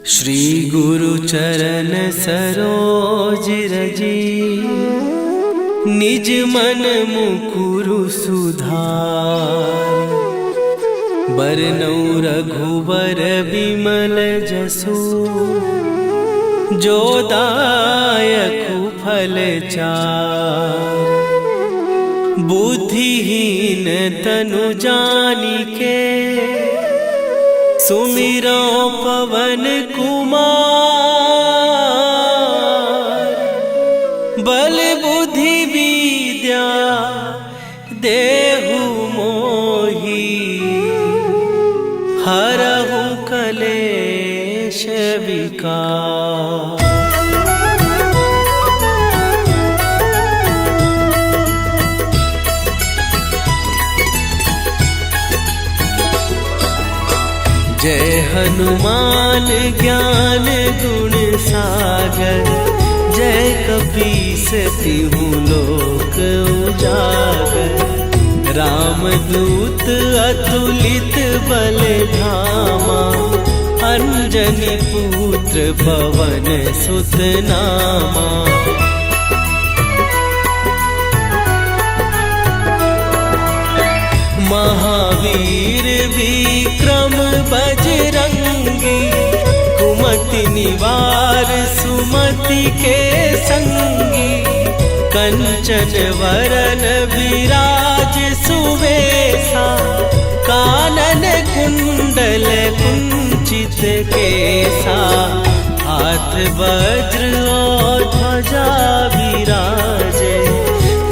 श्री गुरु चरण सरोज रजी, निज मन मुकुरु सुधार। बरनउँ रघुबर बिमल जसु, जो दायकु फल चार। बुद्धिहीन तनु जानिके, सुमिरो पवन कुमार। बल बुद्धि विद्या देहु मोहि, हरहु कलेश विकार। जय हनुमान ज्ञान गुण सागर, जय कपीस तिहु लोक उजागर। रामदूत अतुलित बल धामा, अंजनी पुत्र पवन सुत नामा। महावीर विक्रम बजरंगी, कुमति निवार सुमति के संगी। कंचन वरन विराज सुवेशा, कानन कुंडल कुंचित केसा। हाथ वज्र और ध्वजा विराजे,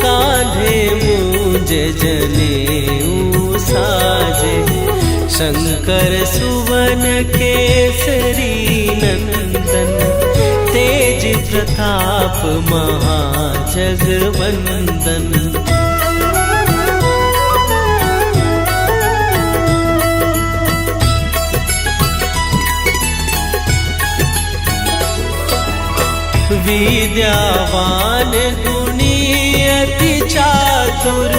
कांधे मूंज जनेऊ साजे। शंकर सुवन केसरी नंदन, तेज प्रताप महाजगवंदन। विद्यावान गुणी अति चातुर,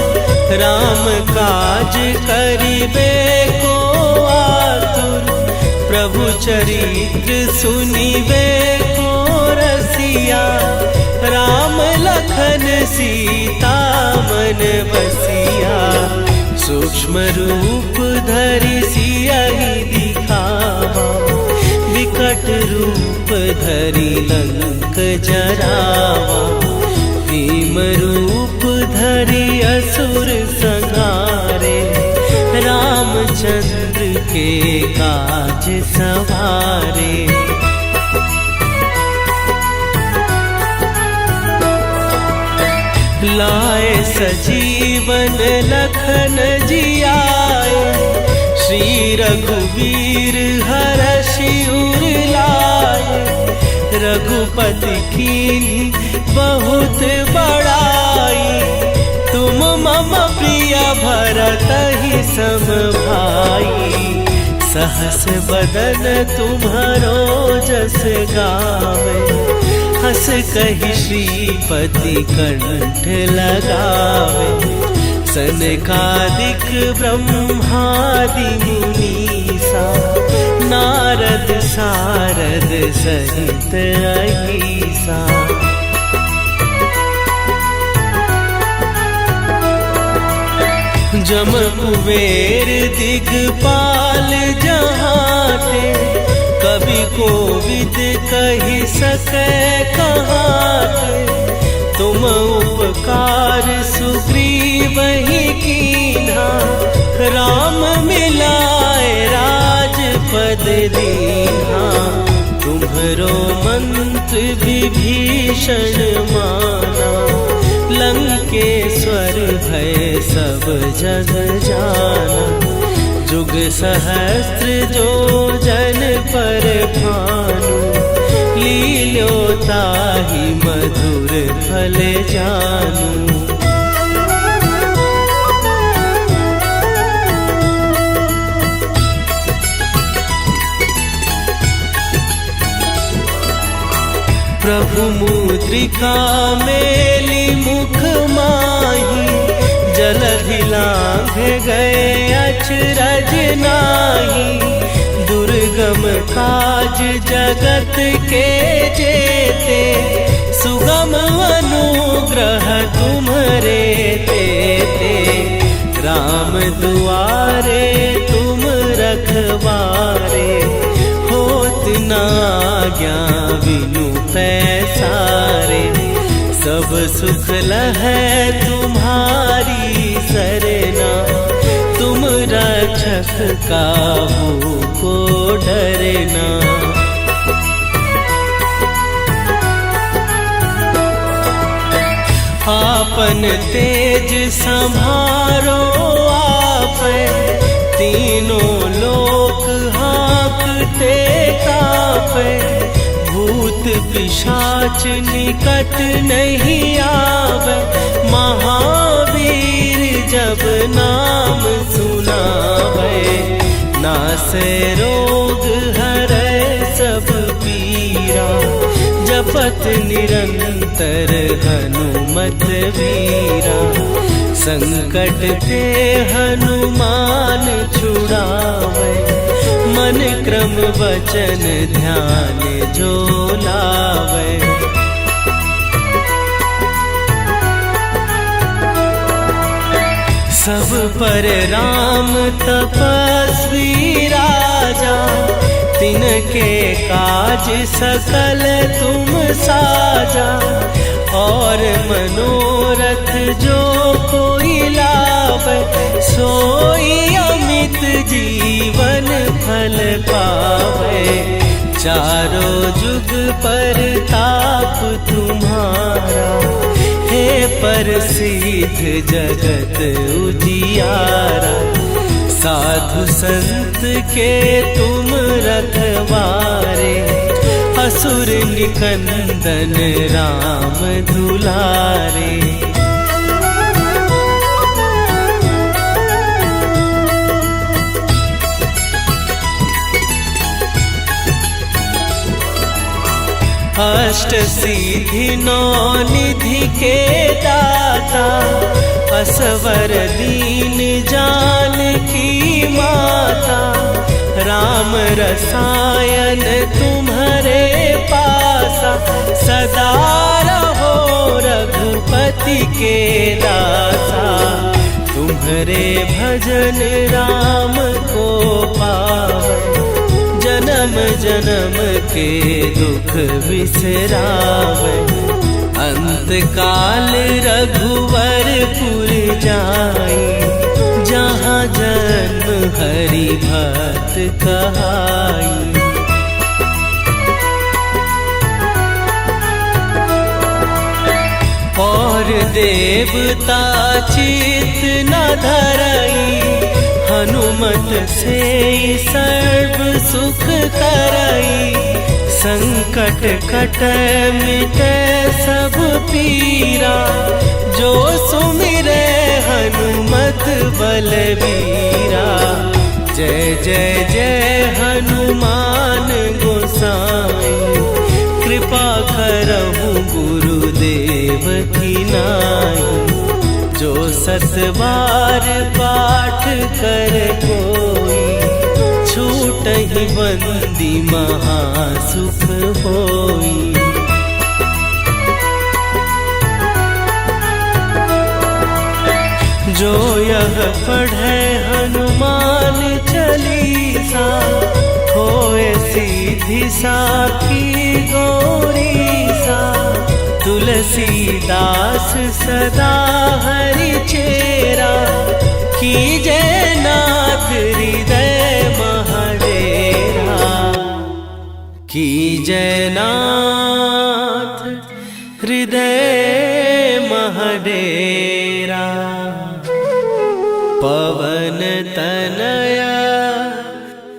राम काज करिबे को आतुर। प्रभु चरित्र सुनिबे को रसिया, राम लखन सीता मन बसिया। सूक्ष्म रूप धरि सियहि दिखावा, विकट रूप धरि लंक जरावा। भीम रूप धरि असुर संहारे, रामचंद्र के काज सवारे। लाए सजीवन लखन जियाए, श्री रघुवीर हरषि उर लाए। रघुपति कीन्ही बहुत बड़ाई, तुम मम प्रिय भरतहि सम भाई। सहस बदन तुम्हरो जस गावे, हस कहि श्रीपति कंठ लगावे। सनकादिक ब्रह्मादि मुनीसा, नारद सारद सहित अहीसा। जम कुबेर दिगपाल जहाते, कवि कोविद कहि सकै कहाते। तुम उपकार सुग्रीवहि कीन्हा, राम मिलाए राजपद दीन्हा। तुम्हरो मंत्र विभीषण माना, लंकेश्वर भय सब जग जाना। जुग सहस्त्र जो जन पर भानु, लील्योताहि मधुर फल जानू। प्रभु मुद्रिका मेली मुख माही, जलधि लांघ गए अचरज नाही। दुर्ग दुर्गम काज जगत के जेते, सुगम अनुग्रह तुम्हरे तेते। राम दुआरे तुम रखवारे, होत न आज्ञा बिनु पैसारे। सब सुख लहै तुम्हारी सरना, तुम रक्षक काहू को डरना। आपन तेज संभारो आपै, तीनों लोक हाँकते कापै। भूत पिशाच निकट नहीं आवे, महावीर जब नाम सुनावे। नासै रोग हरै सब पीरा, जपत निरंतर हनुमत वीरा। संकट ते हनुमान छुड़ावे, मन क्रम वचन ध्यान जो लावे। सब पर राम तपस्वी राजा, तिनके काज सकल तुम साजा। और मनोरथ जो कोई लावे, सोई अमित जीवन फल पावे। चारों जुग पर ताप तुम्हारा, हे प्रसिद्ध जगत उजियारा। साधु संत के तुम रखवारे, असुर निकंदन राम दुलारे। अष्ट सिद्धि नौ निधि के दाता, असवर दीन जानकी माता। राम रसायन तुम्हारे पासा, सदा रहो रघुपति के दासा। तुम्हारे भजन राम को पावे, जन्म जन्म के दुख बिसरावे। अंत काल रघुवरपुर जाई, जहाँ जन्म हरि भक्त कहाई। और देवता चित न धरई, हनुमत से सर्व सुख करई। संकट कटै मिटै सब पीरा, जो सुमिरै हनुमत बलबीरा। जय जय जय हनुमान गोसाई, कृपा करहु गुरुदेव की नाई। जो सत बार पाठ कर कोई, छूटहि बंदी महासुख होई। जो यह पढ़े हनुमान चालीसा, होए सीधी साखी गौरीसा। तुलसीदास सदा हरि चेरा, कीजय नाथ हृदय महडेरा। कीजय नाथ हृदय महडेरा। पवन तनया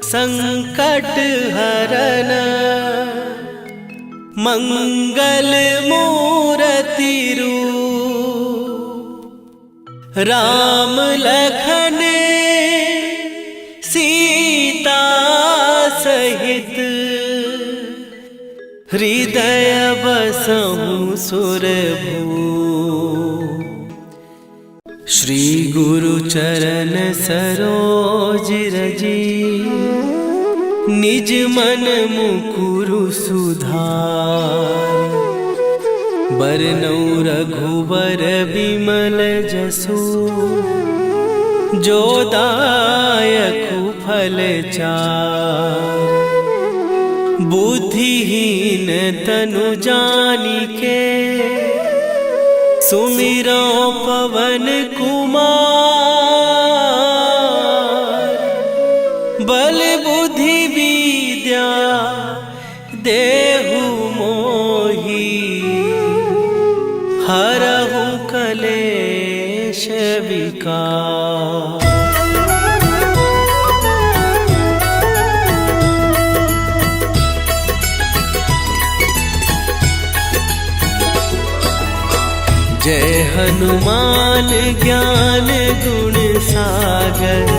संकट हरन, मंगल मूर्ति रूप। राम लखन सीता सहित, हृदय बसहु सुरभूप। श्री गुरु चरण सरोज रजी, निज मन मुकुरु सुधार। बरनौ रघुबर विमल जसु, जो दायकु फल चार। बुद्धिहीन तनु जानिके, सुमिरो पवन कुमार। बल बुद्धि विद्या देहु मोहि, हरहु कलेश विकार। जय हनुमान ज्ञान गुण सागर।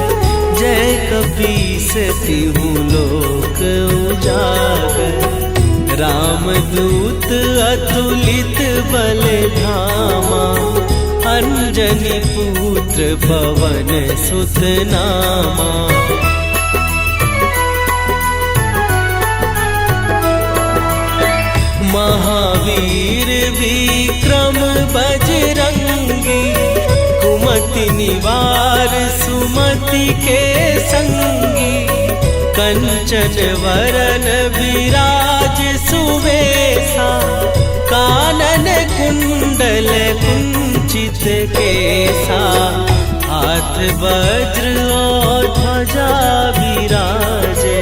जय कपीस तिहु लोक उजागर। रामदूत अतुलित बल धामा, अंजनी पुत्र पवन सुत नामा। महावीर विक्रम बजरंगी, कुमति निवार सुमति के संगी। कंचन वरन विराज सुवेशा, कानन कुंडल कुंचित केसा। हाथ वज्र और ध्वजा विराजे,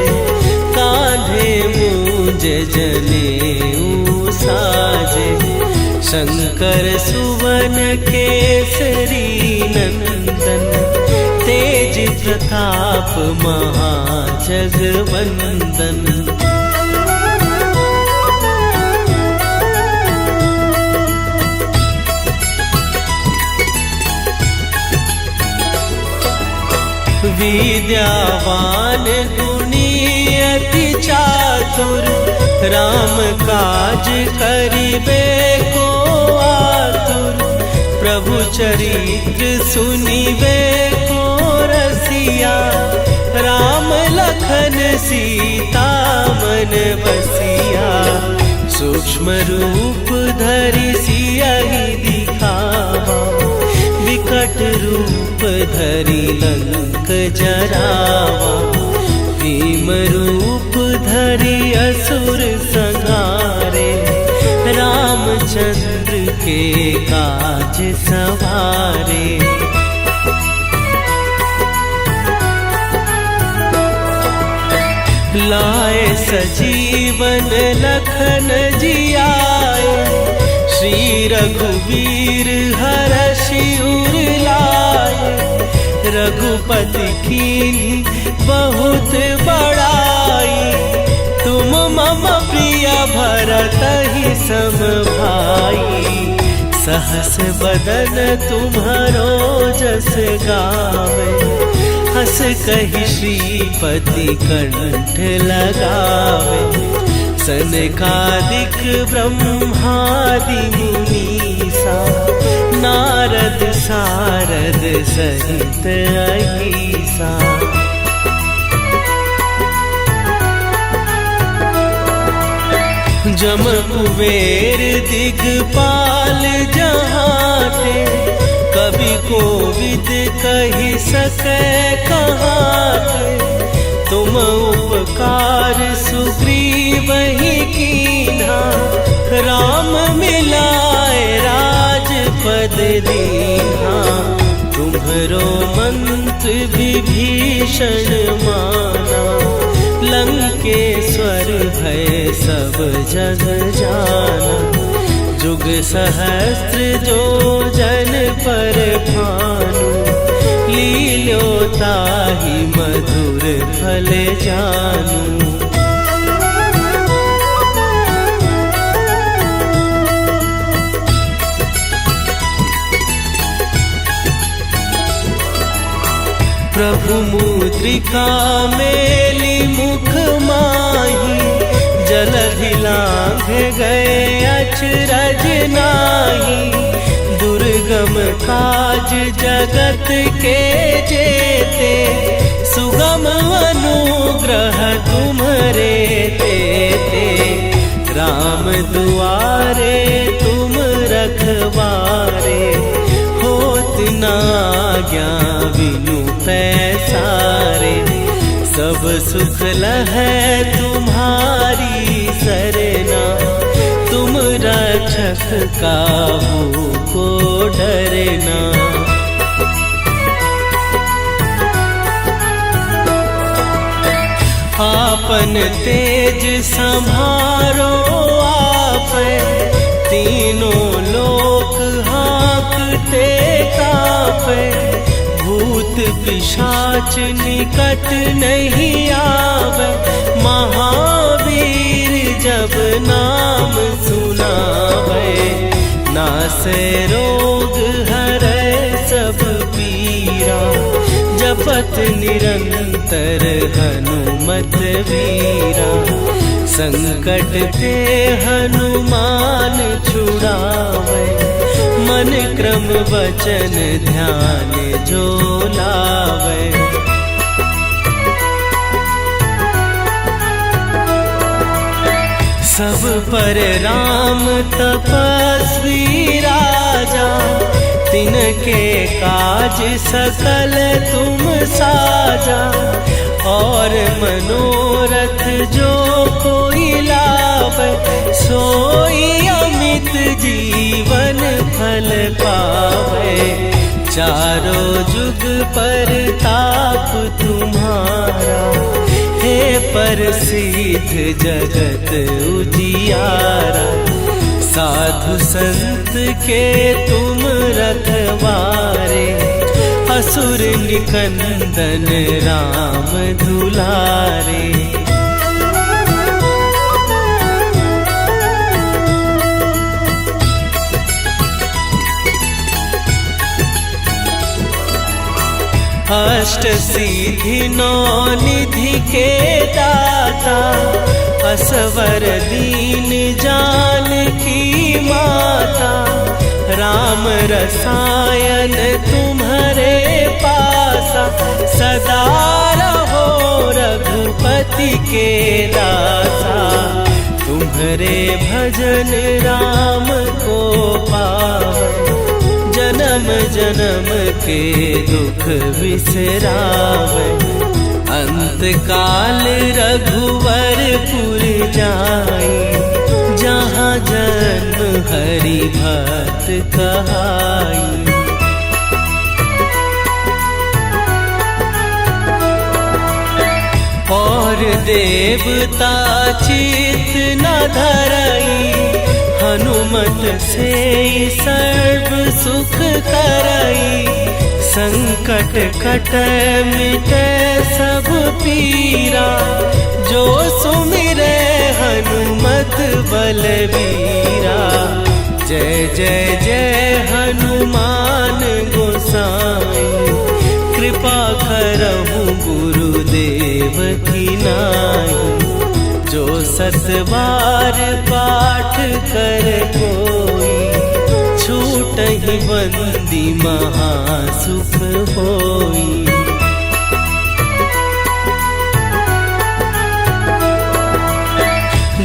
कांधे मूंज जनेऊ साजे। शंकर सुवन केसरी नंदन, तेज प्रताप महाजगवंदन। विद्यावान गुणी अति चातुर, राम काज करिबे को आतुर। प्रभु चरित्र सुनिबे को रसिया, राम लखन सीता मन बसिया। सूक्ष्म रूप धरि सियहि दिखावा, विकट रूप धरि लंक जरावा। भीम रूप धरि असुर संहारे, रामचंद्र के काज सवारे। लाए सजीवन लखन जियाए, श्री रघुवीर हरषि उर लाए। रघुपति कीन्ही बहुत बड़ाई, तुम मम प्रिय भरतहि सम भाई। सहस बदन तुम्हरो जस गावे, हस कहि श्रीपति कंठ लगावे। सनकादिक ब्रह्मादि मुनीसा, नारद सारद सहित अहीसा। जम कुबेर दिगपाल जहाते, कवि कोविद कहि सकै कहाते। तुम उपकार सुग्रीवहि कीन्हा, राम मिलाए राजपद दीन्हा। तुम्हरो मंत्र विभीषण माना, लंकेश्वर भय सब जग जाना। जुग सहस्त्र जो जन पर भानु, लील्यो ताहि मधुर फल जानू। प्रभु मुद्रिका मेली मुख माही, जलधि लांघ गए अचरज नाही। दुर्गम काज जगत के जेते, सुगम अनुग्रह तुम्हरे तेते, राम दुआरे तुम रखवारे, होत न आज्ञा बिनु पैसारे, सब सुख लहै तुम्हारी सरना, तुम रक्षक काहू को डरना। आपन तेज संभारो आप, तीनों लोक हाँकते कापे, भूत पिशाच निकट नहीं आवे, महावीर जब नाम सुनावे, नासे रोग हरै सब पीरा, जपत निरंतर हनुमत वीरा, संकट ते हनुमान छुड़ावे, मन क्रम वचन ध्यान जो लावे। सब पर राम तपस्वी राजा, तिनके काज सकल तुम साजा, और मनोरथ जो कोई लावे, सोई अमित जीवन फल पावे, चारों जुग पर ताप तुम्हारा, हे प्रसिद्ध जगत उजियारा, साधु संत के तुम रखवारे, असुर निकंदन राम दुलारे। अष्ट सिद्धि नौ निधि के दाता, असवर दीन जानकी माता, राम रसायन तुम्हारे पासा, सदा रहो रघुपति के दासा, तुम्हारे भजन राम को पावे, जन्म जन्म के दुख बिसरावे, अंत काल रघुवरपुर जाई, जहाँ जन्म हरि भक्त कहाई। और देवता चित न धरई, हनुमत से सर्व सुख करई, संकट कट मिटे सब पीरा, जो सुमिरे हनुमत बलबीरा, जय जय जय हनुमान गोसाई, कृपा करहु गुरुदेव की नाई, जो सत बार पाठ कर कोई, छूटहि बंदी महासुख होई।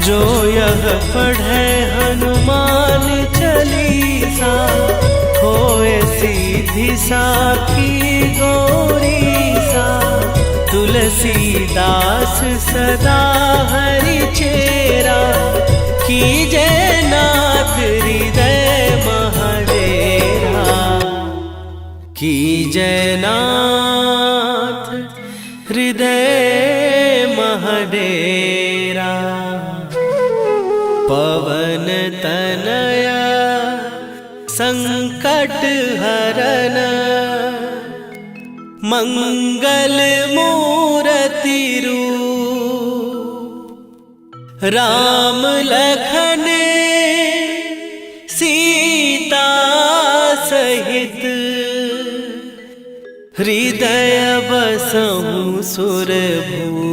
जो यह पढ़े हनुमान चालीसा, होए सीधी साखी गौरीसा, तुलसीदास सदा हरि चेरा, कीजय नाथ हृदय महडेरा, कीजय नाथ हृदय महडेरा। पवन तनया संकट हरन, मंगल मूर्ति रूप, राम लखन सीता सहित, हृदय बसहु सुरभूप।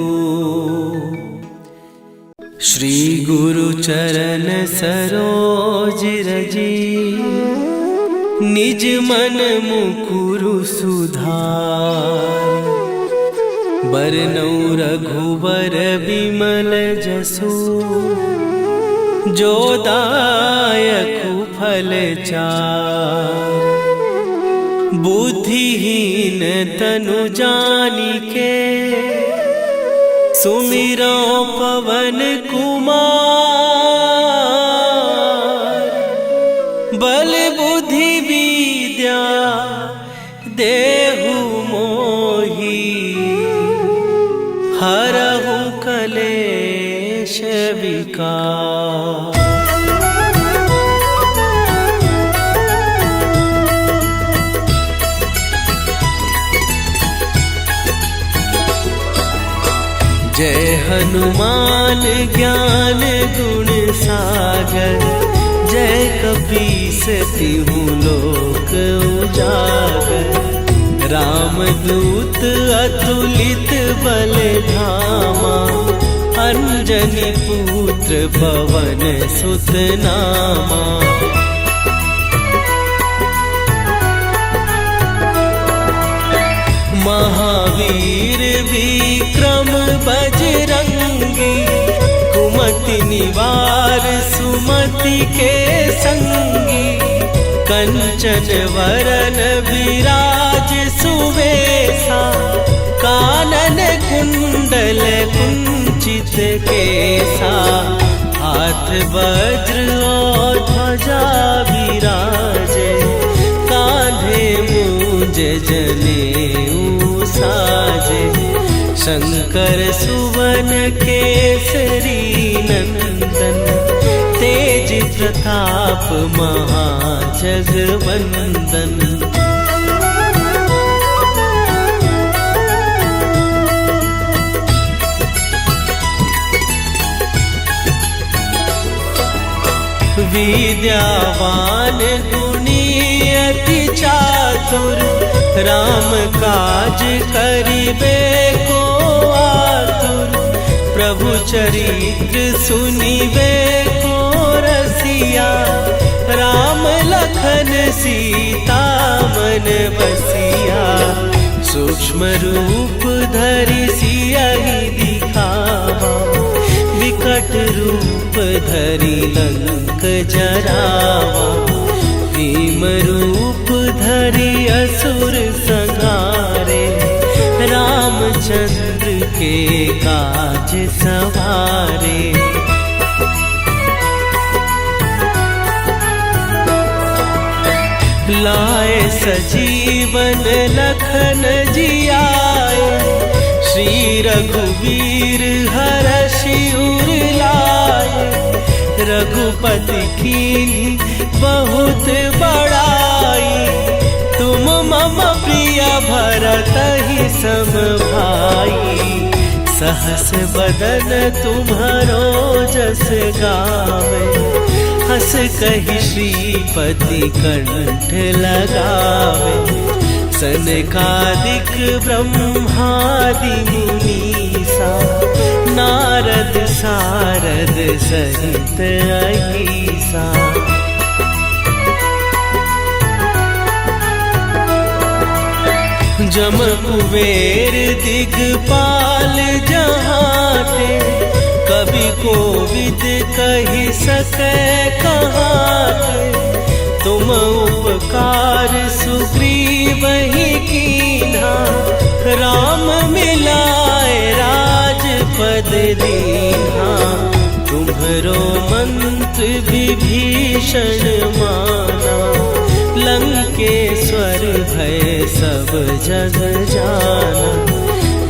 श्री गुरु चरण सरोज रजी, निज मन मुकुरु सुधार। बरनौ रघुवर बिमल जसु, जो दायकु फल चार। बुद्धिहीन तनु जानिके, सुमिरो पवन कुमार। बल बुद्धि विद्या देहु मोहि, हरहु कलेश विकार। जय हनुमान ज्ञान गुण सागर, जय कपीस तिहु लोक उजागर। रामदूत अतुलित बल धामा, अंजनी पुत्र पवन सुत नामा। महावीर विक्रम बजरंगी, कुमति निवार सुमति के संगी। कंचन वरन विराज सुवेशा, कानन कुंडल कुंचित केसा। हाथ वज्र और ध्वजा विराजे, कांधे मूंज जनेऊ साजे। शंकर सुवन केसरी नंदन, तेज प्रताप महाजगवंदन। विद्यावान गुणी अति चातुर, राम काज करिबे को आतुर। प्रभु चरित्र सुनिबे को रसिया, राम लखन सीता मन बसिया। सूक्ष्म रूप धरि सियहि दिखावा, विकट रूप धरि लंक जरावा। भीम रूप धरि असुर संहारे, रामचंद्र के काज सवारे। लाए सजीवन लखन जियाए, श्री रघुवीर हरषि उर लाए। रघुपति कीन्ही बहुत बड़ाई, तुम मम प्रिय भरतहि सम भाई। सहस बदन तुम्हरो जस गावे, हस कहि श्रीपति कंठ लगावे। सनकादिक ब्रह्मादि मुनीसा, नारद सारद सहित अहिसा। जम कुबेर दिगपाल जहाते, कवि कोविद कहि सकै कहाते। तुम उपकार सुग्रीवहि कीन्हा, राम मिलाए राजपद दीन्हा। तुम्हरो मंत्र विभीषण माना, लंकेश्वर भय सब जग जाना।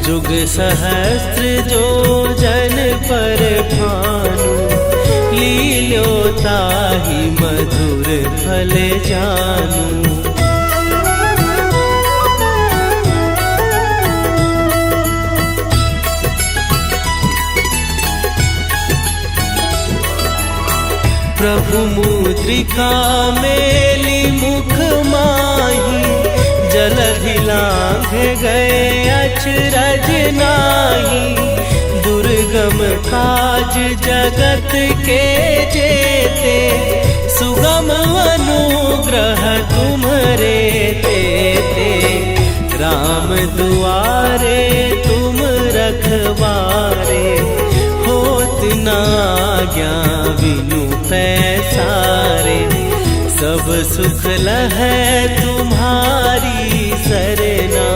जुग सहस्त्र जो जन पर भानु, लील्यो ताहि मधुर फल जानू। प्रभु मुद्रिका मेली मुख माही, जलधि लांघ गए अचरज नाही। दुर्गम काज जगत के जेते, सुगम अनुग्रह तुम्हरे तेते। राम दुआरे तुम रखवारे, होत ना आज्ञा बिनु पैसारे। सब सुख लहै तुम्हारी सरना,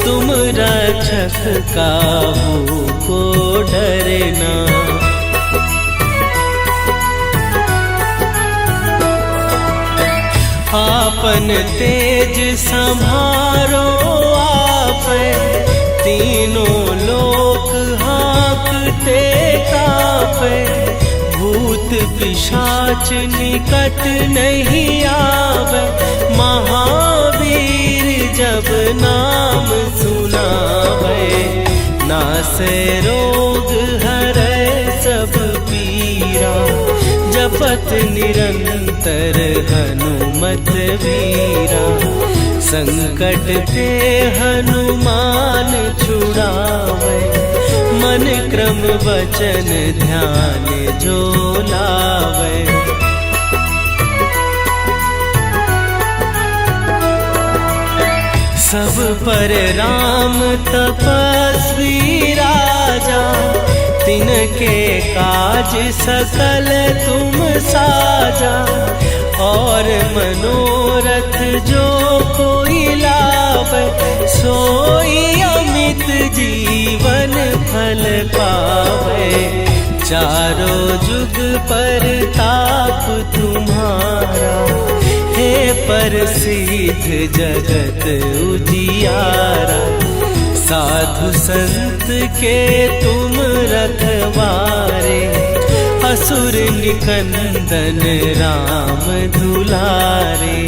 तुम रक्षक काहू को डरना। आपन तेज संभारो आपै, तीनों लोक हाँकते कापै। भूत पिशाच निकट नहीं आवे, महावीर जब नाम सुनावे। नासै रोग हरै सब पीरा, जपत निरंतर हनुमत वीरा। संकट ते हनुमान छुड़ावे, मन क्रम वचन ध्यान जो लावे। सब पर राम तपस्वी राजा, तिनके काज सकल तुम साजा। और मनोरथ जो कोई लावे, सोई अमित जीवन फल पावे। चारों जुग पर ताप तुम्हारा, हे प्रसिद्ध जगत उजियारा। साधु संत के तुम रखवारे, असुर निकंदन राम दुलारे।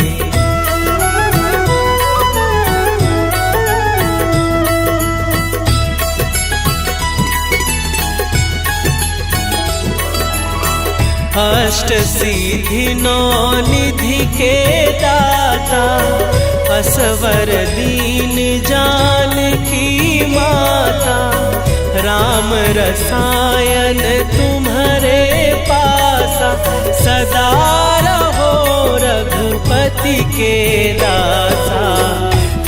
अष्ट सिद्धि नौ निधि के दाता, असवर दीन जानकी माता। राम रसायन तुम्हारे पासा, सदा रहो रघुपति के दासा।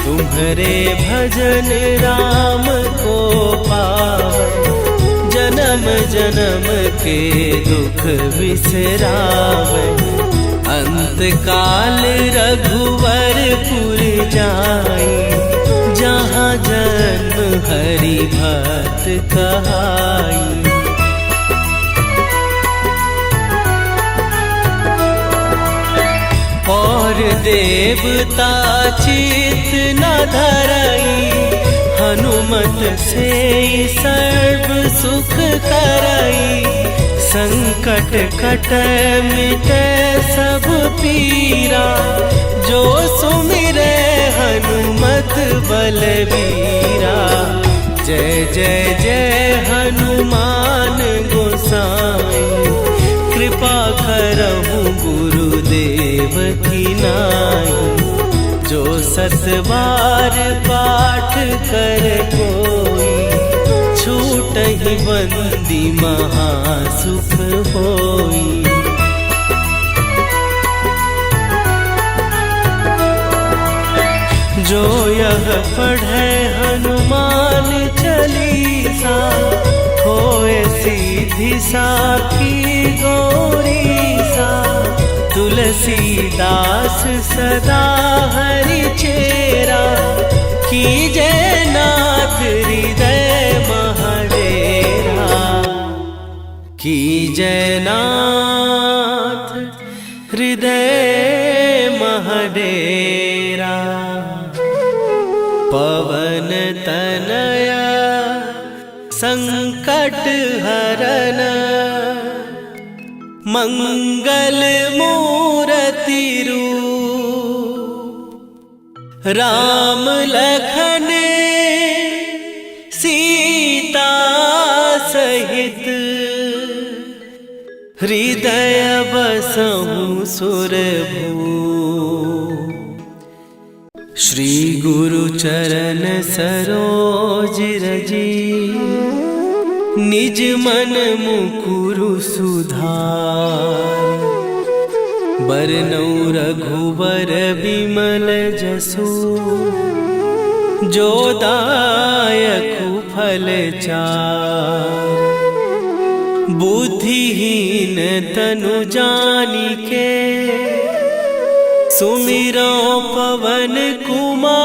तुम्हारे भजन राम को पावे, जन्म जन्म के दुख बिसरावे। अंत काल रघुवरपुर जाई, जहाँ जन्म हरि भक्त कहाई। और देवता चित न धरई, हनुमत से सर्व सुख करई। संकट कटै मिटै सब पीरा, जो सुमिरै हनुमत बलबीरा। जय जय जय हनुमान गोसाई, कृपा करहु गुरुदेव की नाई। जो सत बार पाठ कर कोई, छूटहि बंदी महासुख होई। जो यह पढ़े हनुमान चालीसा, होए सीधी साखी गौरीसा। तुलसीदास सदा हरि चेरा, कीजय नाथ हृदय महडेरा। कीजय नाथ हृदय महडेरा। पवन तनया संकट हरन, मंगल मूर्ति रूप। राम लखन सीता सहित, हृदय बसहु सुरभूप। श्री गुरु चरण सरोज रजी, निज मन मुकुरु सुधार। बरनौ रघुबर बिमल जसु, जो दायक फल चार। बुद्धिहीन तनु जानिके सुमिरो पवन कुमार।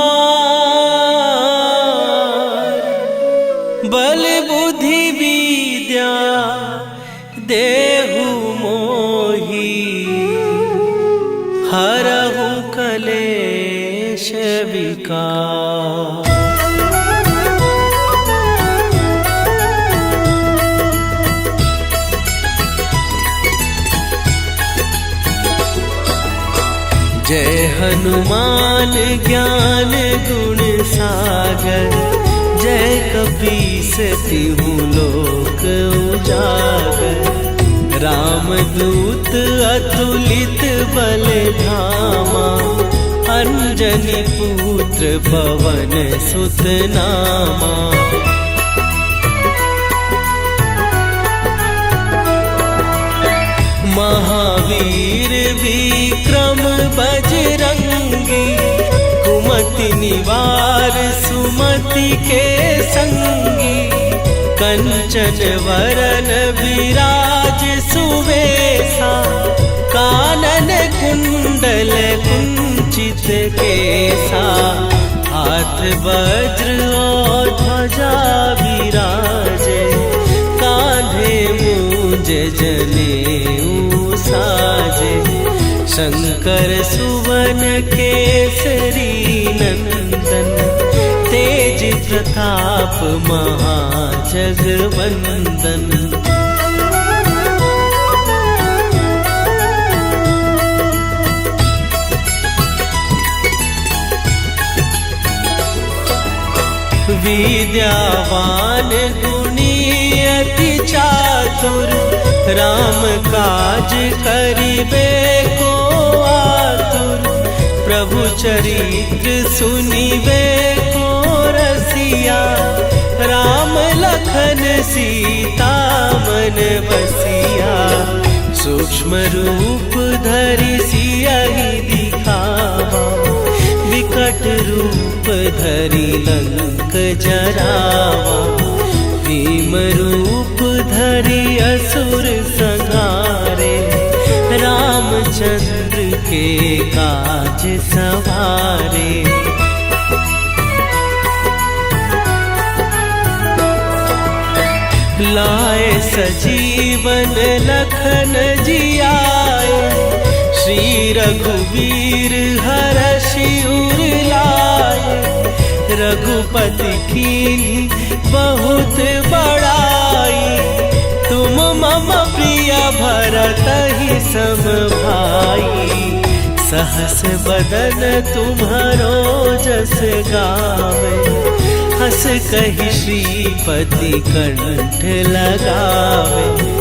बल बुद्धि विद्या देहु मोहि हरहु कलेश विकार। जय हनुमान ज्ञान गुण सागर। जय कपीस तिहु लोक उजागर। रामदूत अतुलित बल धामा। अंजनी पुत्र पवन सुत नामा। महावीर विक्रम बजरंगी। कुमति निवार सुमति के संगी। कंचन वरन विराज सुवेशा। कानन कुंडल कुंचित केसा। हाथ वज्र और ध्वजा विराजे। कांधे मूंज जनेऊ साजे। शंकर सुवन केसरी नंदन। तेज प्रताप महाजगवंदन। विद्यावान गुणी अति चातुर। राम काज करिबे को आतुर। प्रभु चरित्र सुनिबे को रसिया। राम लखन सीता मन बसिया। सूक्ष्म रूप धरि सियहि दिखावा। विकट रूप धरि लंक जरावा। भीम रूप धरि असुर संहारे। रामचंद्र के काज सवारे। लाए सजीवन लखन जियाए। श्री रघुवीर हरषि उर लाए। रघुपति कीन्ही बहुत बड़ाई। तुम मम प्रिय भरतहि सम भाई। सहस बदन तुम्हरो जस गावे। हस कहि श्रीपति कंठ लगावे।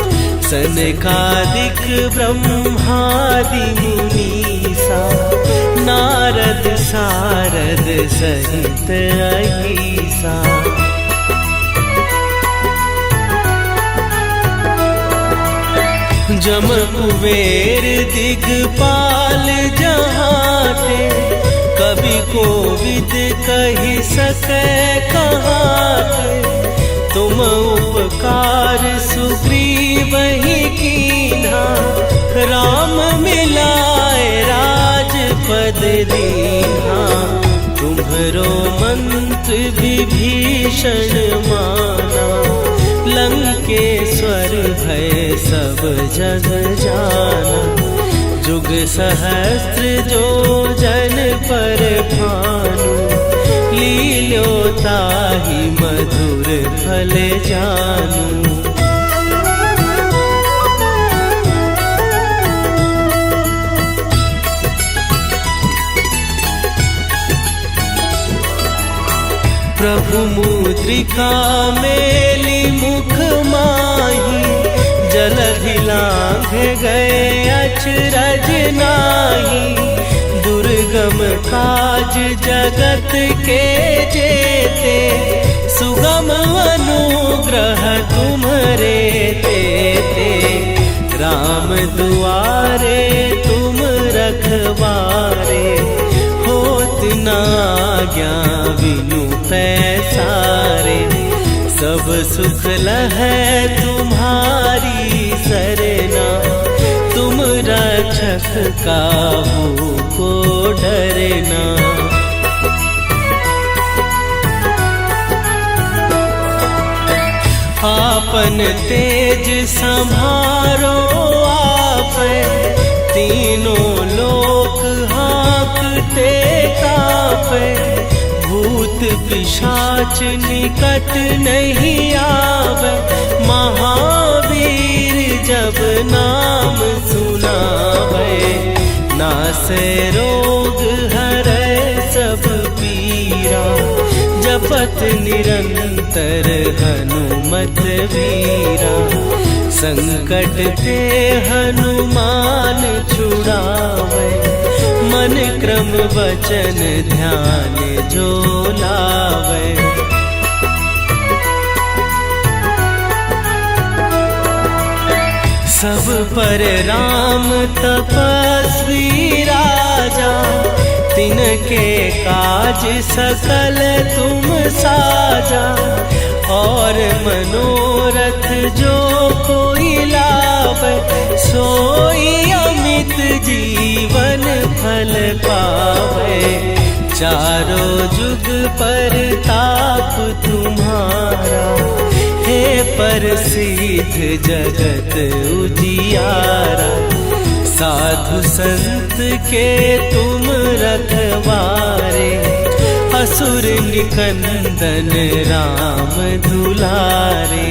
सनकादिक ब्रह्मादि मुनीसा। नारद सारद सहित अहिसा। जम कुबेर दिगपाल जहाते। कवि कोविद कहि सकै कहाते। तुम उपकार सुग्रीवहि कीन्हा। राम मिलाए राजपद दीन्हा। तुम्हरो मंत्र विभीषण माना। लंकेश्वर भय सब जग जाना। जुग सहस्त्र जो जन पर भानु। लील्यो ताहि मधुर फल जानू। प्रभु मुद्रिका मेली मुख माही। जलधि लांघ गए अचरज नाही। दुर्गम काज जगत के जेते। सुगम अनुग्रह तुम्हरे तेते। राम दुआरे तुम रखवारे। होत न आज्ञा बिनु पैसारे। सब सुख लहै तुम्हारी सरना, तुम रक्षक काहू को डरना। आपन तेज संभारो आप, तीनों लोक हाँकते कांपे। भूत पिशाच निकट नहीं आवे, महावीर जब नाम सुनावे। नासे रोग हरै सब पीरा, जपत निरंतर हनुमत वीरा। संकट ते हनुमान छुड़ावे, मन क्रम वचन ध्यान जो लावे। सब पर राम तपस्वी राजा, तिनके काज सकल तुम साजा। और मनोरथ जो कोई लावे, सोई अमित जीवन फल पावे। चारों जुग पर ताप तुम्हारा, हे प्रसिद्ध जगत उजियारा। साधु संत के तुम रखवारे, असुर निकंदन राम दुलारे।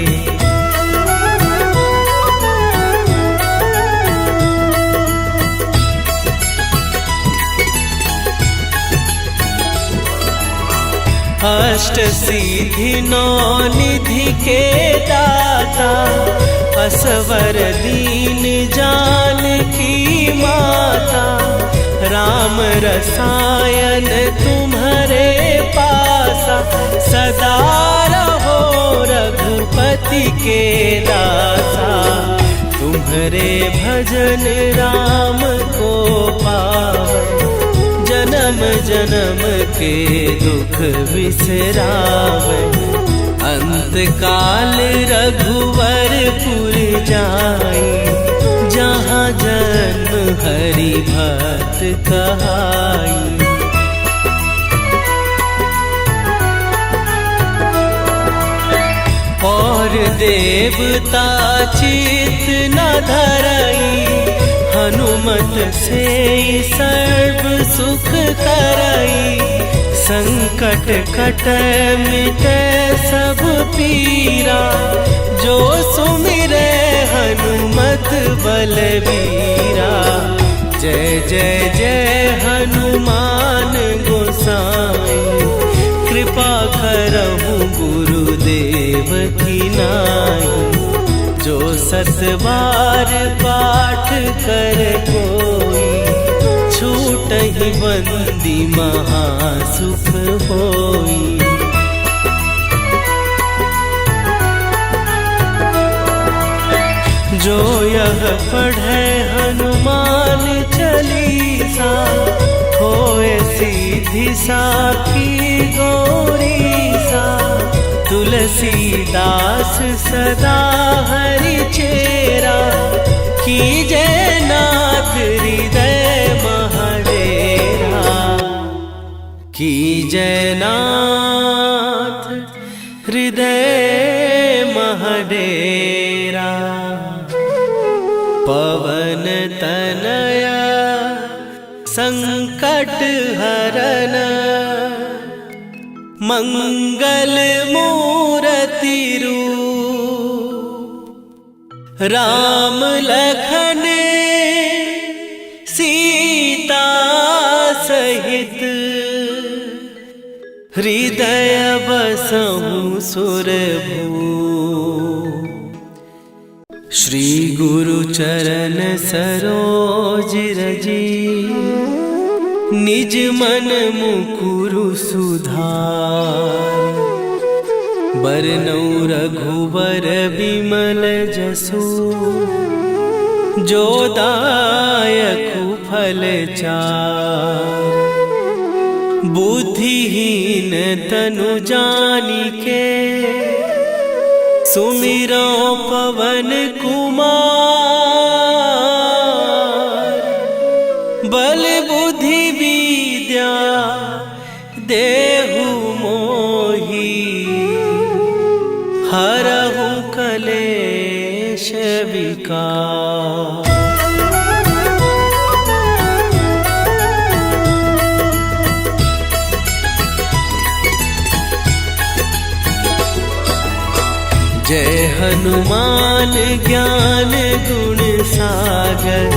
अष्ट सिद्धि नौ निधि के दाता, असवर दीन जानकी माता। राम रसायन तुम्हारे पासा, सदा रहो रघुपति के दासा। तुम्हारे भजन राम को पावे, जन्म जन्म के दुख बिसरावे। अंत काल रघुवरपुर जाई, जहाँ जन्म हरि भक्त कहाई। और देवता चित न धरई, हनुमत से सर्व सुख करई। संकट कटै मिटै सब पीरा, जो सुमिरै हनुमत बलवीरा। जय जय जय हनुमान गोसाई, कृपा करहु गुरुदेव की नाई। जो सत बार पाठ कर कोई, छूटहि बंदी महासुख होई। जो यह पढ़े हनुमान चालीसा, होए सीधी साखी गौरीसा। तुलसीदास सदा हरि चेरा, कीजय नाथ हृदय महडेरा। कीजय नाथ हृदय महडेरा। पवन तनया संकट हरन, मंगल मूर्ति रूप। राम लखन सीता सहित, हृदय बसहु सुरभूप। श्री गुरु चरण सरोज रजी, निज मन मुकुरु सुधार। बरनौ रघुवर बिमल जसु, जो दायकु फल चार। बुद्धिहीन तनु जानिके, सुमिरो पवन कुमार, बल बुद्धि विद्या देहु मोहि, हरहु कलेश विकार। जय हनुमान ज्ञान गुण सागर,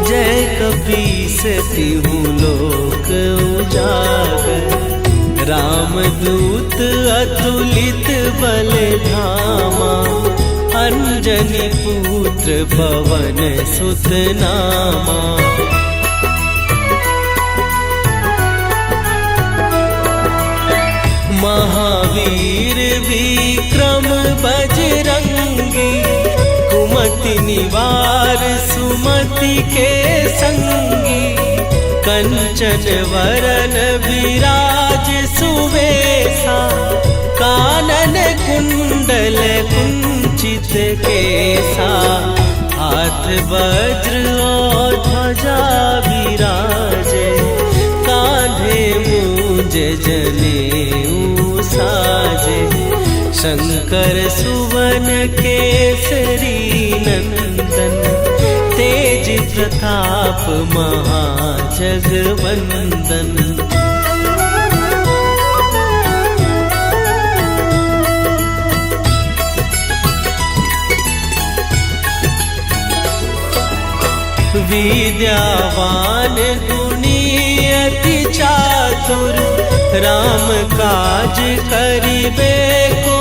जय कपीस तिहु लोक उजागर। रामदूत अतुलित बल धामा, अंजनी पुत्र पवन सुत नामा। महावीर विक्रम बजरंगी, कुमति निवार सुमति के संगी। कंचन वरन विराज सुवेशा, कानन कुंडल कुंचित केसा। हाथ वज्र और ध्वजा विराजे, कांधे मूंज जनेऊ साजे। शंकर सुवन केसरी नंदन, तेज प्रताप महाजगवंदन। विद्यावान गुणी अति चातुर, राम काज करिबे को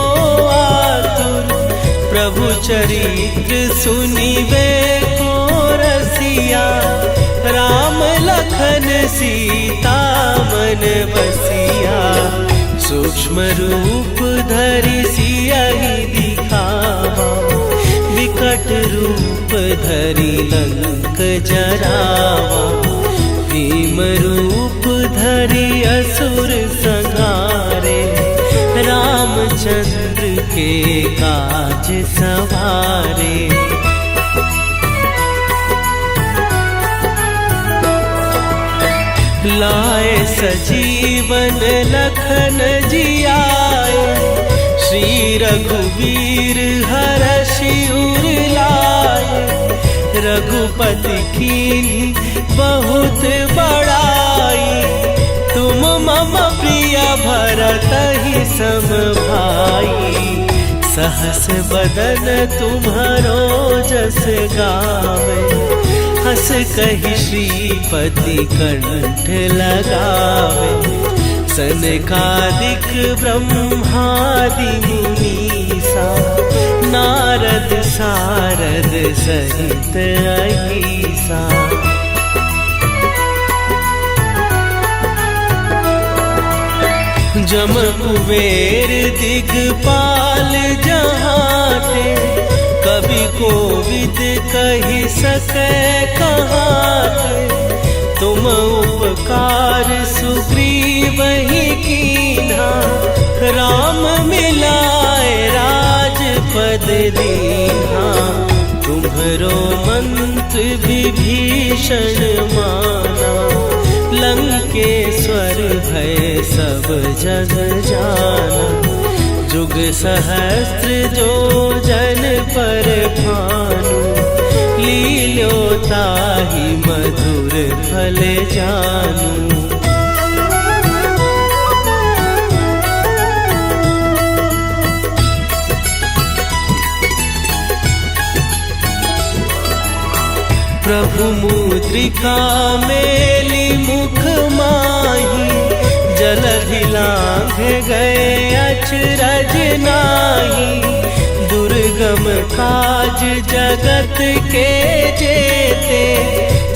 आतुर। प्रभु चरित्र सुनिबे को रसिया, राम लखन सीता मन बसिया। सूक्ष्म रूप धरि सियहि दिखावा, विकट रूप धरि लंक जरावा। भीम रूप धरि असुर संहारे, रामचंद्र के काज सवारे। लाए सजीवन लखन जियाए, श्री रघुवीर हरषि उर लाए। रघुपति कीन्ही बहुत बड़ाई, तुम मम प्रिय भरतहि सम भाई। सहस बदन तुम्हरो जस गावे, हस कहि श्रीपति कंठ लगावे। सनकादिक ब्रह्मादि मुनीसा, नारद सारद सहित अहीसा। जम कुबेर दिगपाल जहाते, कवि कोविद कहि सकै कहाते। तुम उपकार सुग्रीवहि कीन्हा, राम मिलाए राजपद दीन्हा। तुम्हरो मंत्र विभीषण माना, लंकेश्वर भय सब जग जाना। जुग सहस्त्र जो जन पर भानु, लील्यो ताहि मधुर फल जानू। प्रभु मुद्रिका मेली मुख माही, जलधि लांघे गए अचरज नाही। दुर्गम काज जगत के जेते,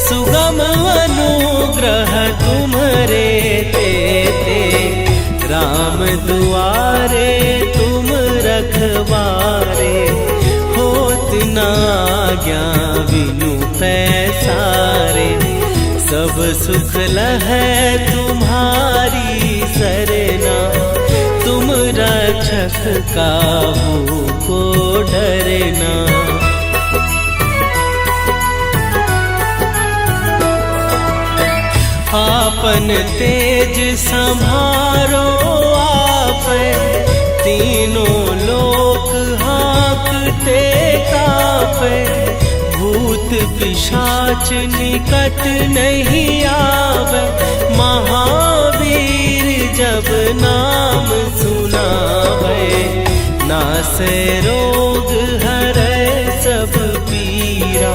सुगम अनुग्रह तुम्हरे तेते। राम दुआरे तुम रखवारे, होत न आज्ञा बिनु पैसारे। सब सुख लहै तुम्हारी सरना, तुम रक्षक काहू को डरना। आपन तेज संभारो आप, तीनों लोक हाँकते कांपे। भूत पिशाच निकट नहीं आवे, महावीर जब नाम सुनावे। नासे रोग हरै सब पीरा,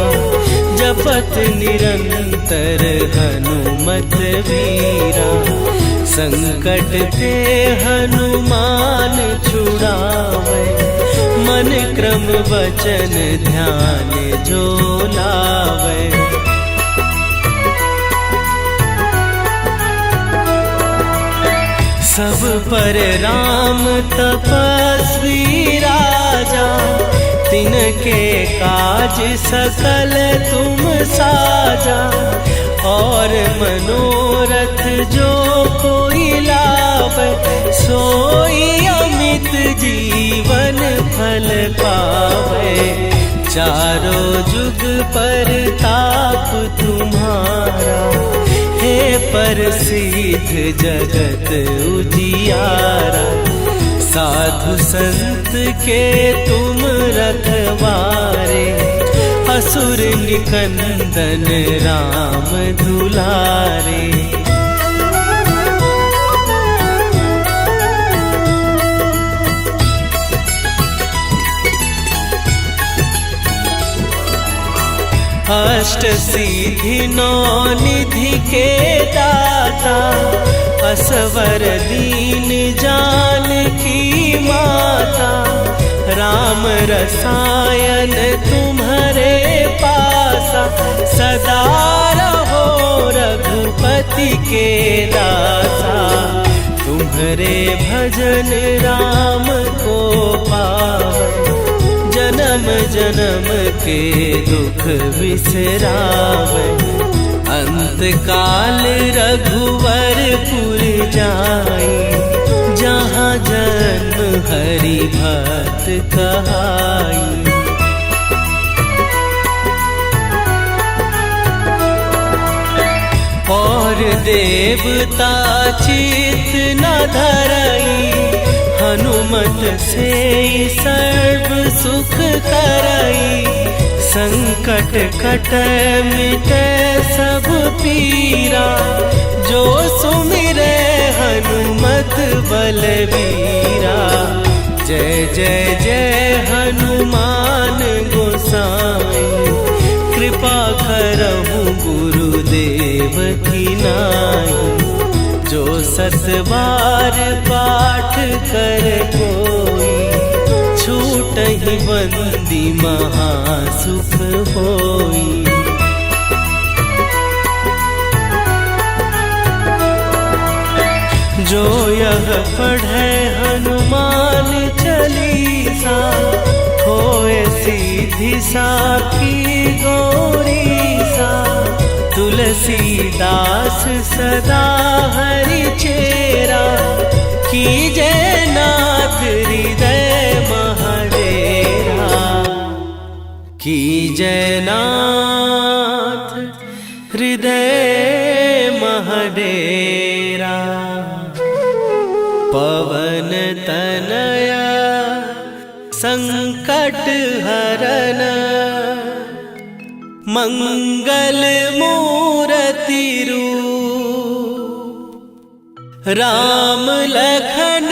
जपत निरंतर हनुमत वीरा। संकट ते हनुमान छुड़ावे, मन क्रम वचन ध्यान जो लावे। सब पर राम तपस्वी राजा, तिनके काज सकल तुम साजा। और मनोरथ जो कोई लावे, सोई अमित जीवन फल पावे। चारों जुग पर ताप तुम्हारा, हे प्रसिद्ध जगत उजियारा। साधु संत के तुम रखवारे, असुर निकंदन राम दुलारे। अष्ट सिद्धि नौ निधि के दाता, असवर दीन जानकी माता। राम रसायन तुम्हारे पासा, सदा रहो रघुपति के दासा। तुम्हारे भजन राम को पावे, जन्म जन्म के दुख बिसरावे। अंत काल रघुवरपुर जाई, जहाँ जन्म हरि भक्त कहाई। और देवता चित न धरई, हनुमत से सर्व सुख करई। संकट कटै मिटै सब पीरा, जो सुमिरै हनुमत बलबीरा। जय जय जय हनुमान गोसाई, कृपा करहु गुरुदेव की नाई। जो सत बार पाठ कर कोई, छूटहि बंदी महासुख होई। जो यह पढ़े हनुमान चालीसा, होए सीधी साखी गौरीसा। तुलसीदास सदा हरि चेरा, कीजय नाथ हृदय महडेरा। कीजय नाथ हृदय महडेरा। पवन तनया संकट हरन, मंगल मूर्ति रूप। राम लखन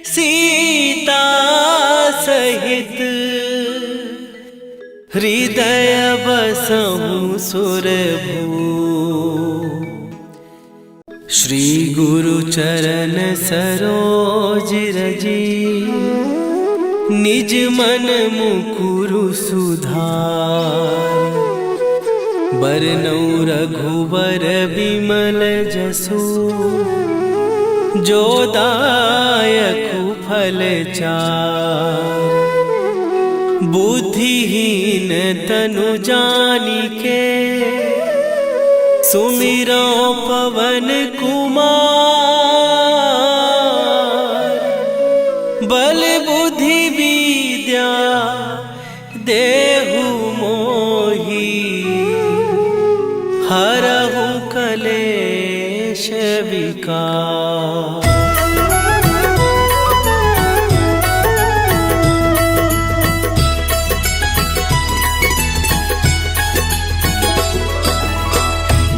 सीता सहित, हृदय बसहु सुरभूप। श्री गुरु चरण सरोज रजी, निज मन मुकुरु सुधार। बरनउँ रघुबर बिमल जसु, जो दायकु फल चार। बुद्धिहीन तनु जानिके, सुमिरो पवन कुमार। विकार।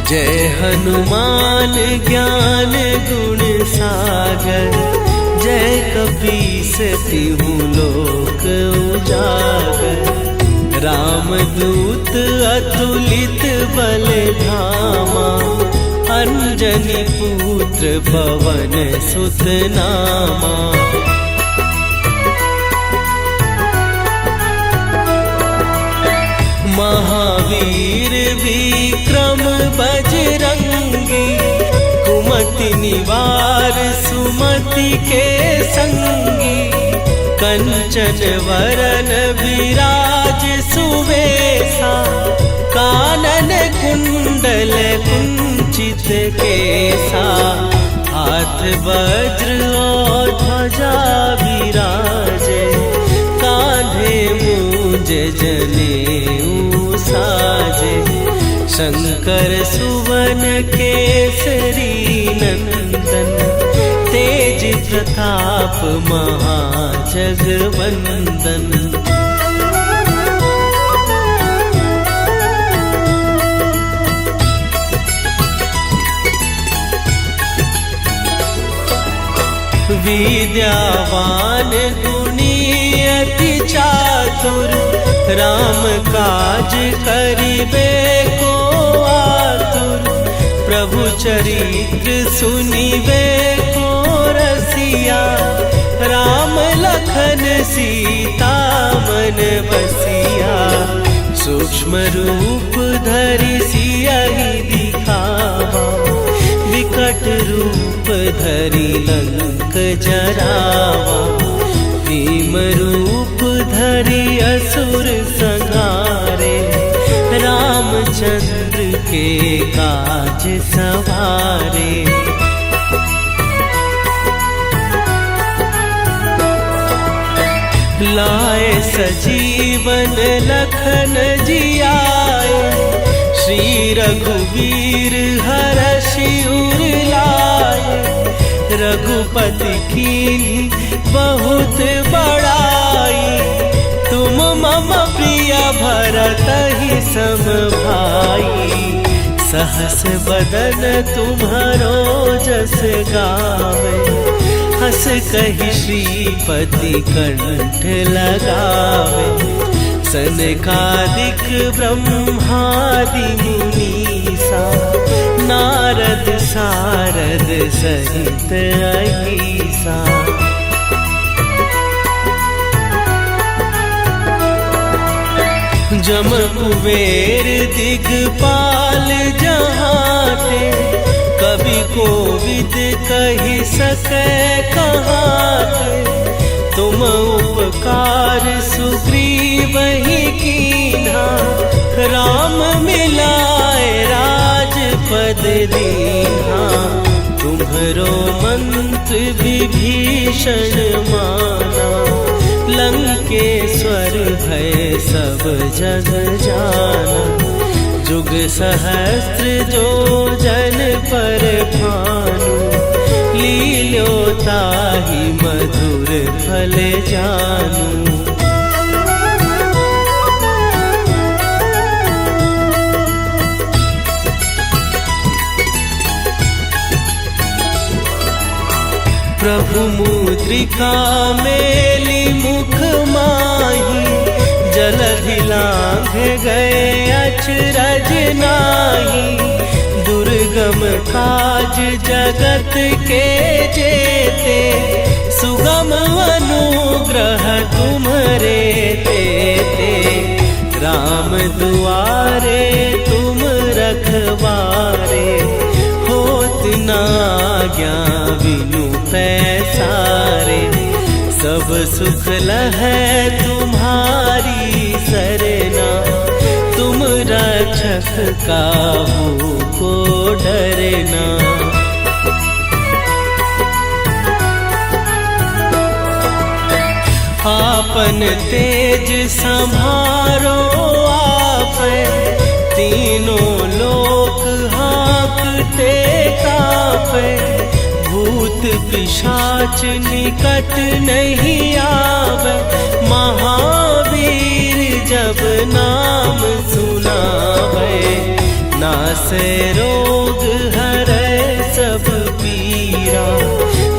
जय हनुमान ज्ञान गुण सागर, जय कपीस तिहु लोक उजागर। रामदूत अतुलित बल धामा, अंजनी पुत्र पवन सुत नामा। महावीर विक्रम बजरंगी, कुमति निवार सुमति के संगी। कंचन वरन विराज सुवेशा, कानन कुंडल कुंचित केसा। हाथ वज्र और ध्वजा विराजे, कांधे मूंज जनेऊ साजे। शंकर सुवन केसरी नंदन, तेज प्रताप महाजगवंदन। विद्यावान गुणी अति चातुर, राम काज करिबे को आतुर। प्रभु चरित्र सुनिबे को रसिया, राम लखन सीता मन बसिया। सूक्ष्म रूप धरि सियहि दिखावा, विकट रूप धरि लंक जरावा। भीम रूप धरि असुर संहारे, रामचंद्र के काज सवारे। लाए सजीवन लखन जियाए, श्री रघुवीर हरषि उर लाए। रघुपति कीन्ही बहुत बड़ाई, तुम मम प्रिय भरतहि सम भाई। सहस बदन तुम्हरो जस गावे, हस कहि श्रीपति कंठ लगावे। सनकादिक ब्रह्मादि मुनीसा, नारद सारद सहित अहीसा। जम कुबेर दिगपाल जहाते, कवि कोविद कहि सकै कहाते। तुम उपकार सुग्रीवहि कीन्हा, राम मिलाए राजपद दीन्हा। तुम्हरो मंत्र विभीषण माना, लंकेश्वर भय सब जग जाना। जुग सहस्त्र जो जन पर भानु, लील्योताहि मधुर फल जानू। प्रभु मुद्रिका मेली मुख माही, जलधि लांघ गए अचरज नाही। दुर्गम काज जगत के जेते, सुगम अनुग्रह तुम्हरे तेते। राम दुआरे तुम रखवारे, होत न आज्ञा बिनु पैसारे। सब सुख लहै तुम्हारी सरना, तुम रक्षक काहू को डरना। आपन तेज संभारो आपै, तीनों लोक हाँकते काँपै। पावे, भूत पिशाच निकट नहीं आवे। महावीर जब नाम सुनावे, नासे रोग हरै सब पीरा।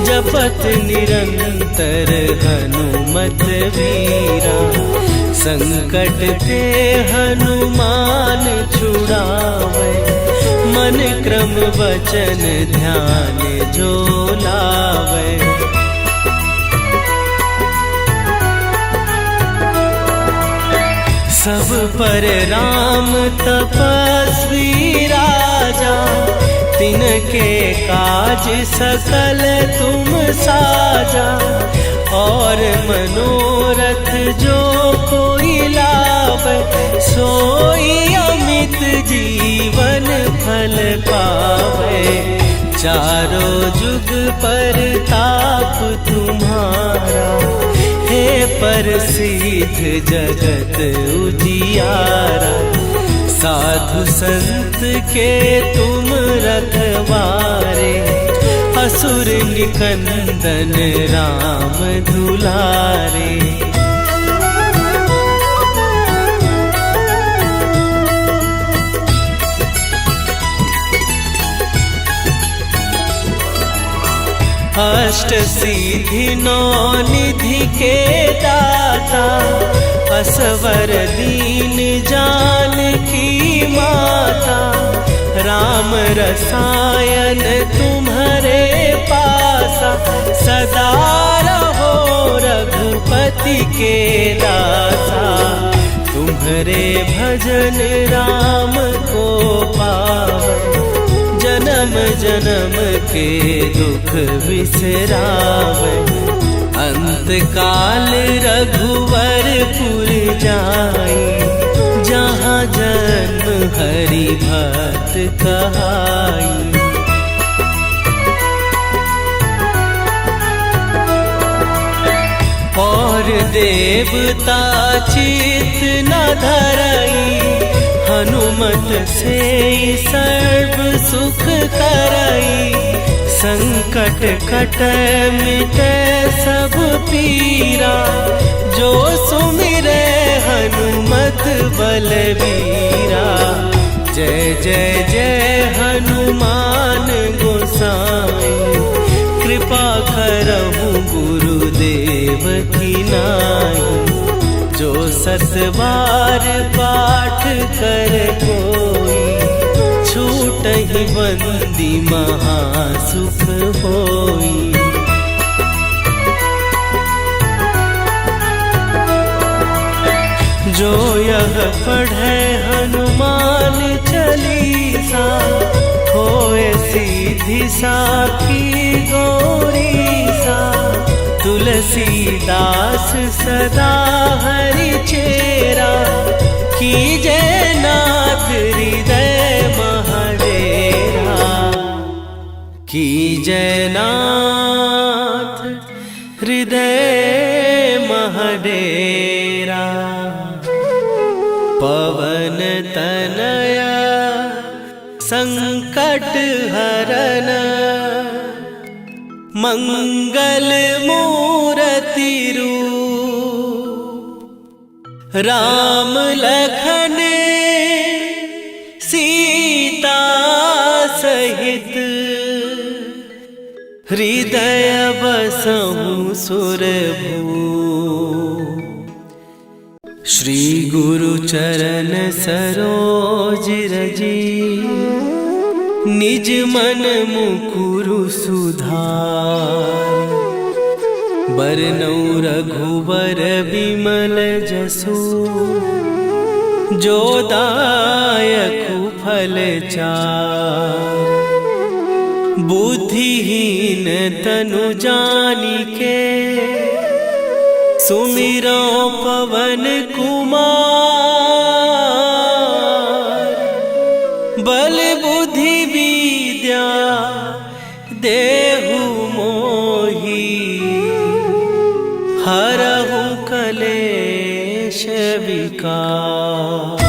जपत निरंतर हनुमत वीरा, संकट ते हनुमान छुड़ावे। मन क्रम वचन ध्यान जो लावे, सब पर राम तपस्वी राजा। तिनके काज सकल तुम साजा, और मनोरथ जो कोई लावे। सोई अमित जीवन फल पावे, चारों जुग पर ताप तुम्हारा। हे प्रसिद्ध जगत उजियारा, साधु संत के तुम रखवारे। असुर निकंदन राम दुलारे, अष्ट सिद्धि नौ निधि के दाता। असवर दीन जानकी माता, राम रसायन तुम्हारे पासा। सदा रहो रघुपति के दासा, तुम्हारे भजन राम को पावे। जन्म जन्म के दुख बिसरावे, अंत काल रघुवरपुर जाई। जहाँ जन्म हरि भक्त कहाई। और देवता चित न धरई, हनुमत से सर्व सुख करई। संकट कटै मिटै सब पीरा, जो सुमिरै हनुमत बलबीरा। जय जय जय हनुमान गोसाई, कृपा करहु गुरुदेव की नाई। जो सत बार पाठ कर कोई, छूटहि बंदी महासुख होई। जो यह पढ़े हनुमान चालीसा, होए सीधी साखी गौरीसा। तुलसीदास सदा हरि चेरा, कीजय नाथ हृदय महडेरा। कीजय नाथ हृदय महडेरा। पवन तनया संकट हरन, मंगल मूर्ति रूप। राम लखन सीता सहित, हृदय बसहु सुरभूप। श्री गुरु चरण सरोज रजी, निज मन मुकुरु सुधार। बरनउँ रघुबर बिमल जसु, जो दायकु फल चार। बुद्धिहीन तनु जानिके, सुमिरो पवन कुमार। बल बुद्धि विद्या देहु मोहि, हरहु कलेश विकार।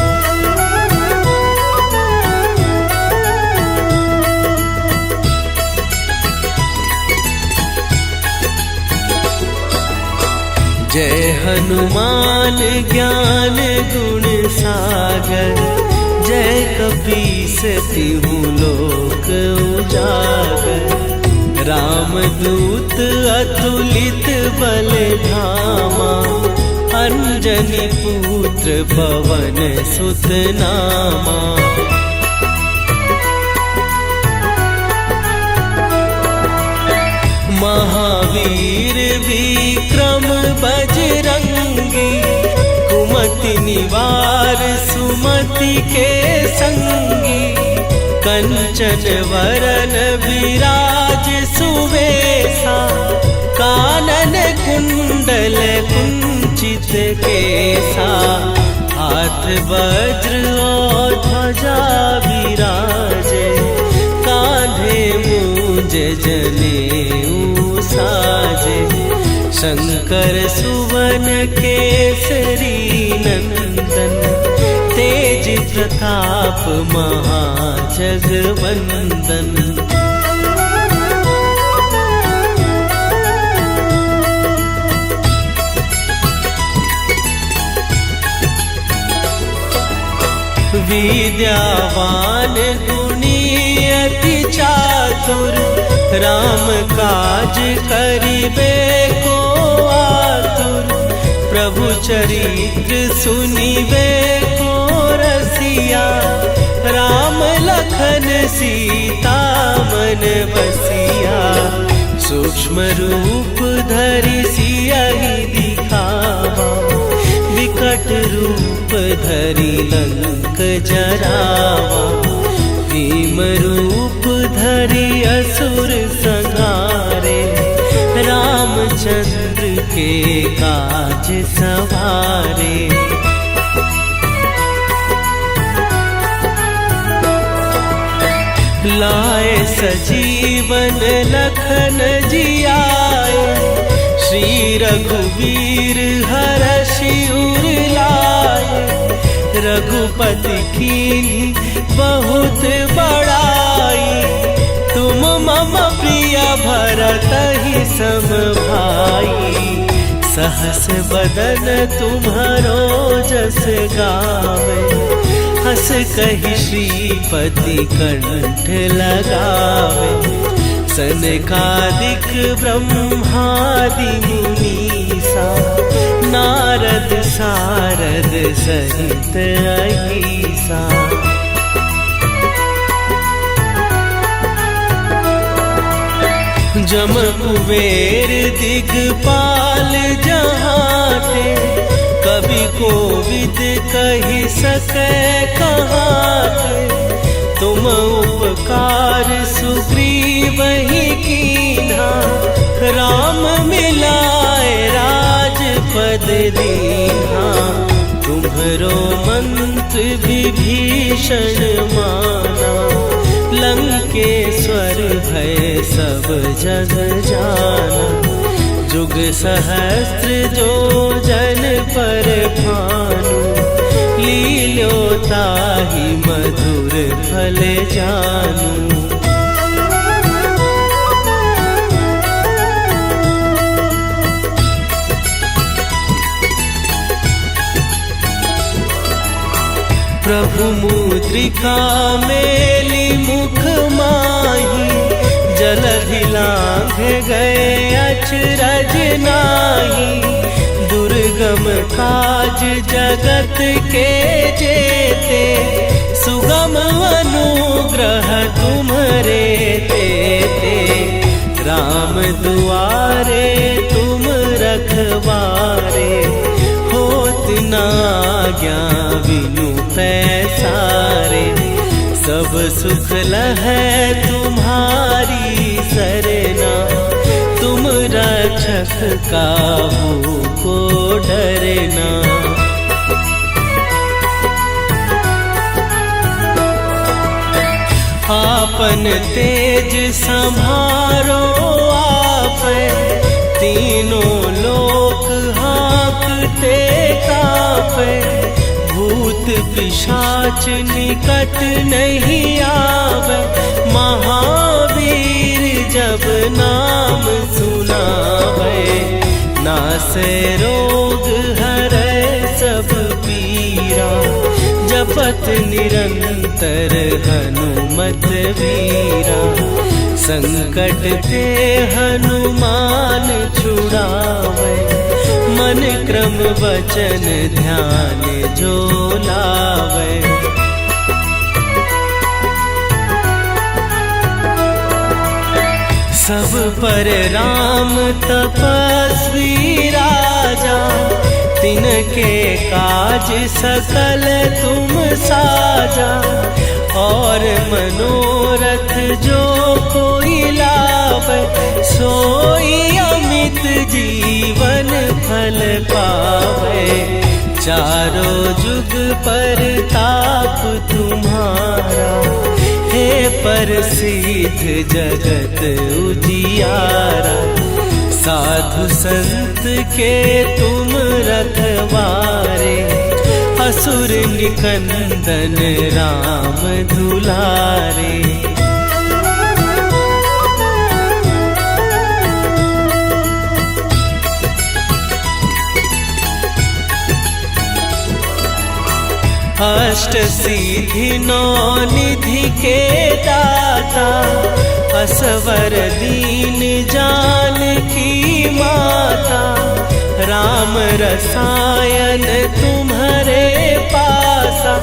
हनुमान ज्ञान गुण सागर, जय कपीस तिहु लोक उजागर। रामदूत अतुलित बल धामा, अंजनी पुत्र पवन सुत नामा। महावीर विक्रम बजरंगी, कुमति निवार सुमति के संगी। कंचन वरन विराज सुवेशा, कानन कुंडल कुंचित केसा। हाथ वज्र और ध्वजा विराजे, कांधे मूंज जनेऊ साजे। शंकर सुवन केसरी नंदन, तेज प्रताप महाजगवंदन। विद्यावान गुणी अति चातुर, राम काज करिबे को आतुर। प्रभु चरित्र सुनिबे को रसिया, राम लखन सीता मन बसिया। सूक्ष्म रूप धरि सियहि दिखावा, विकट रूप धरि लंक जरावा। भीम रूप धरि असुर संहारे, रामचंद्र के काज सवारे। लाए सजीवन लखन जियाए, श्री रघुवीर हरषि उर लाए। रघुपति कीन्ही बहुत बड़ाई, तुम मम प्रिय भरतहि सम भाई। सहस बदन तुम्हरो जस गावे, हस कहि श्रीपति कंठ लगावे। सनकादिक ब्रह्मादि मुनीसा, नारद सारद सहित अहीसा। जम कुबेर दिगपाल जहाते, कवि कोविद कहि सकै कहाते। तुम उपकार सुग्रीवहि कीन्हा, राम मिलाए राजपद दीन्हा। तुम्हरो मंत्र विभीषण माना, लंकेश्वर भय सब जग जाना। जुग सहस्त्र जो जन पर भानु, लील्योताहि मधुर फल जानू। प्रभु मुद्रिका मेली मुख माही, जलधि लांघ गए अचरज नाही। दुर्गम काज जगत के जेते, सुगम अनुग्रह तुम्हरे तेते। राम दुआरे तुम रखवारे, होत न आज्ञा बिनु पैसारे। सब सुख लहै तुम्हारी सरना, तुम रक्षक काहू को डरना। आपन तेज संभारो आपै, तीनों लोक हाँकते कापै। भूत पिशाच निकट नहीं आवे, महावीर जब नाम सुनावे। नासे रोग हरै सब पीरा, जपत निरंतर हनुमत वीरा। संकट ते हनुमान छुड़ावे, मन क्रम वचन ध्यान जो लावे। सब पर राम तपस्वी राजा, तिनके काज सकल तुम साजा। और मनोरथ जो कोई लावे, सोई अमित जीवन फल पावे। चारों जुग पर ताप तुम्हारा, हे प्रसिद्ध जगत उजियारा। साधु संत के तुम रखवारे, असुर निकंदन राम दुलारे। अष्ट सिद्धि नौ निधि के दाता, असवर दीन जानकी माता। राम रसायन तुम्हारे पासा,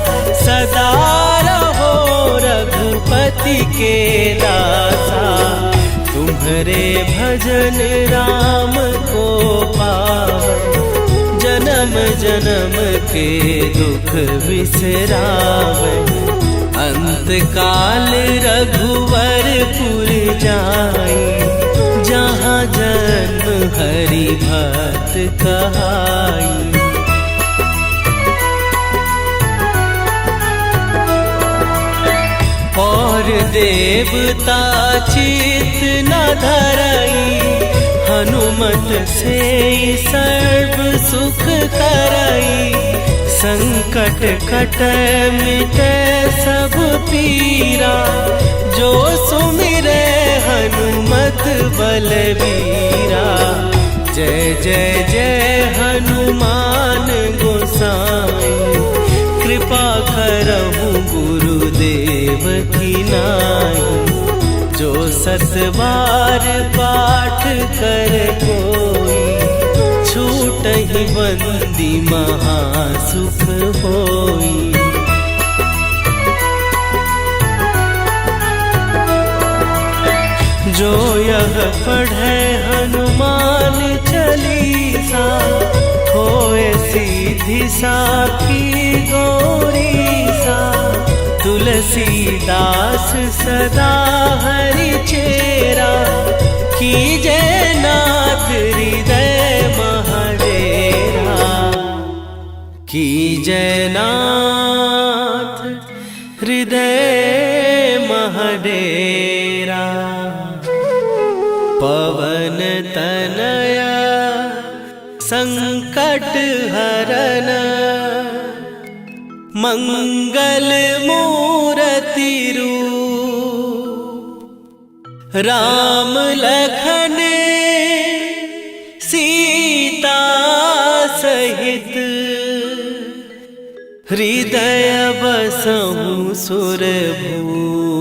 सदा रहो रघुपति के दासा। तुम्हारे भजन राम को पावे, जन्म जन्म के दुख बिसरावे। अंत काल रघुवरपुर जाई, जहाँ जन्म हरि भक्त कहाई। और देवता चित न धरई, हनुमत से सर्व सुख करई। संकट कटै मिटै सब पीरा, जो सुमिरै हनुमत बलबीरा। जय जय जय हनुमान गोसाई, कृपा करहु गुरुदेव की नाई। जो सत बार पाठ कर कोई, छूटहि बंदी महासुख होई। जो यह पढ़े हनुमान चालीसा, होए सीधी साखी गौरीसा। तुलसीदास सदा हरि चेरा, कीजय नाथ हृदय महडेरा। कीजय नाथ हृदय महडेरा। पवन तनया संकट हरन, मंगल मूर्ति रूप। राम लखन सीता सहित, हृदय बसहु सुरभूप।